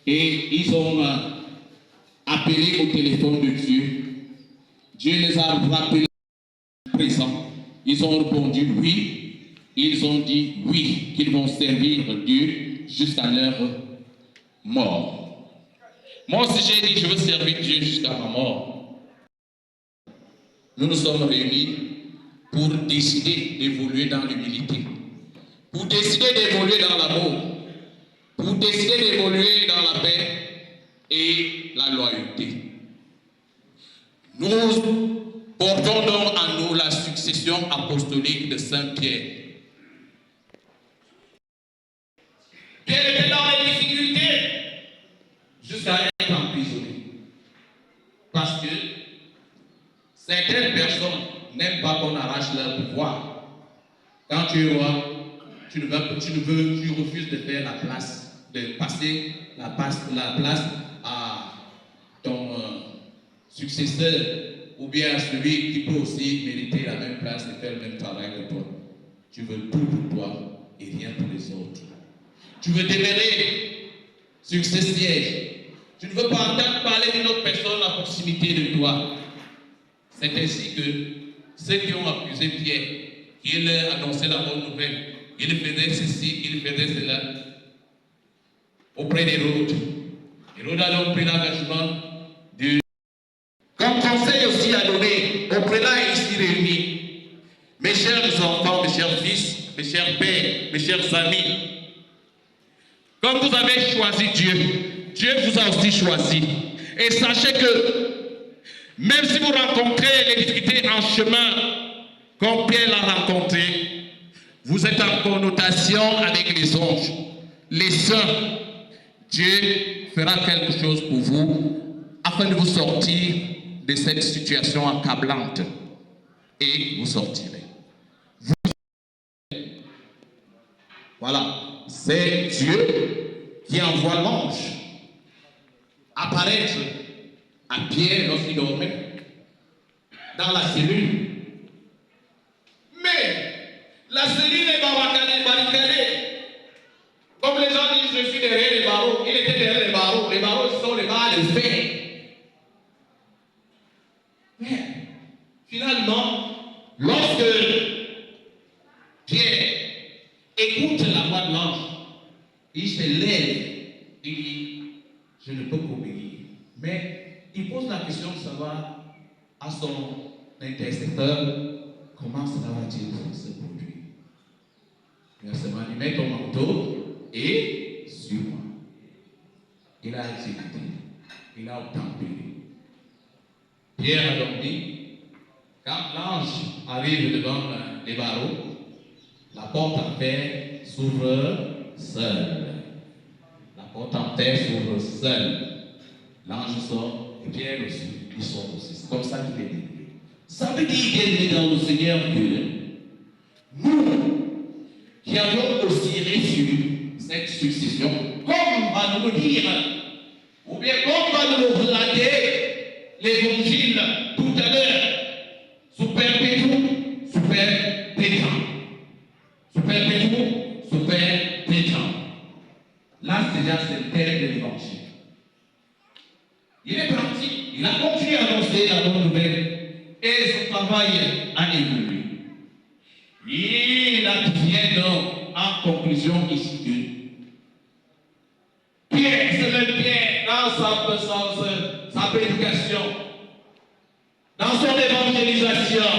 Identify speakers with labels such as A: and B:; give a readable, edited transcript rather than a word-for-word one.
A: et ils ont appelé au téléphone de Dieu. Dieu les a rappelés présents. Ils ont répondu oui. Ils ont dit oui, qu'ils vont servir Dieu jusqu'à leur mort. Moi aussi j'ai dit je veux servir Dieu jusqu'à ma mort. Nous nous sommes réunis pour décider d'évoluer dans l'humilité, pour décider d'évoluer dans l'amour, pour décider d'évoluer dans la paix et la loyauté. Nous portons donc en nous la succession apostolique de Saint Pierre. Pierre était dans les difficultés jusqu'à être emprisonné. Parce que certaines personnes n'aiment pas qu'on arrache leur pouvoir. Quand tu es roi, tu refuses de faire la place, de passer la place à ton successeur ou bien à celui qui peut aussi mériter la même place et faire le même travail que toi. Tu veux tout pour toi et rien pour les autres. Tu veux demeurer sur ce siège. Tu ne veux pas entendre parler d'une autre personne à proximité de toi. C'est ainsi que ceux qui ont accusé Pierre, qui leur annonçait la bonne nouvelle, qu'il faisait ceci, qu'il faisait cela, auprès d'Hérode. Hérode a donc pris l'engagement de... Comme conseil aussi à donner au prélat ici réunis. Mes chers enfants, mes chers fils, mes chers pères, mes chers amis, comme vous avez choisi Dieu, Dieu vous a aussi choisi. Et sachez que même si vous rencontrez les difficultés en chemin, comme Pierre l'a rencontré, vous êtes en connotation avec les anges, les saints. Dieu fera quelque chose pour vous afin de vous sortir de cette situation accablante. Et vous sortirez. Voilà. C'est Dieu qui envoie l'ange apparaître à Pierre lorsqu'il dormait dans la cellule. Mais la cellule est barricadée. Comme les gens disent, je suis derrière les barreaux. Il était derrière les barreaux. Les barreaux sont les barres de fer. Mais finalement, lorsque Pierre écoute la voix de l'ange, il se lève et dit, je ne peux qu'obéir. Mais il pose la question de savoir à son intercesseur comment cela va-t-il se produire. Il a seulement dit, mets ton manteau et suis-moi. Il a exécuté, il a obtempéré. Pierre a donc dit, quand l'ange arrive devant les barreaux, la porte en fer s'ouvre seule. La porte en fer s'ouvre seule. L'ange sort et Pierre aussi, il sort aussi. C'est comme ça qu'il est né. Ça veut dire, bien dans le Seigneur, que nous, qui avons aussi reçu cette succession, comme va nous le dire, ou bien comme va nous le relater l'évangile tout à l'heure, sous perpétuum, sous perpétuum. Super Pétrou, super Pétran. Là, déjà, c'est le thème de l'évangile. Il est parti, il a continué à annoncer la bonne nouvelle et son travail a évolué. Il vient donc en conclusion ici que Pierre, c'est le Pierre dans sa prédication, dans son évangélisation,